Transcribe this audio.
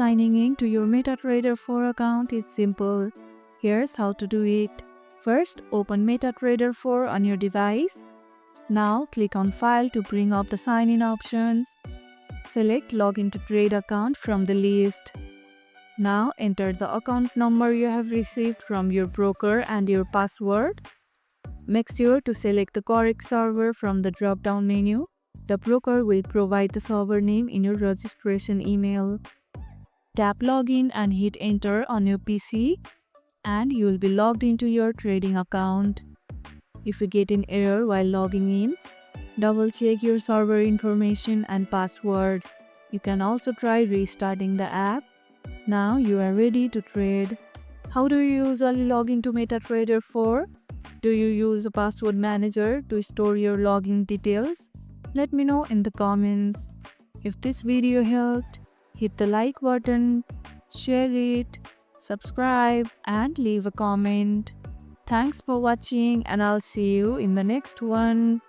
Signing in to your Metatrader 4 account is simple. Here's how to do it. First, open Metatrader 4 on your device. Now, click on File to bring up the sign-in options. Select Login to Trade account from the list. Now, enter the account number you have received from your broker and your password. Make sure to select the correct server from the drop-down menu. The broker will provide the server name in your registration email. Tap Login and hit Enter on your PC, and you will be logged into your trading account. If you get an error while logging in, double-check your server information and password. You can also try restarting the app. Now you are ready to trade. How do you usually log into Metatrader 4? Do you use a password manager to store your login details? Let me know in the comments. If this video helped, hit the like button, share it, subscribe, and leave a comment. Thanks for watching, and I'll see you in the next one.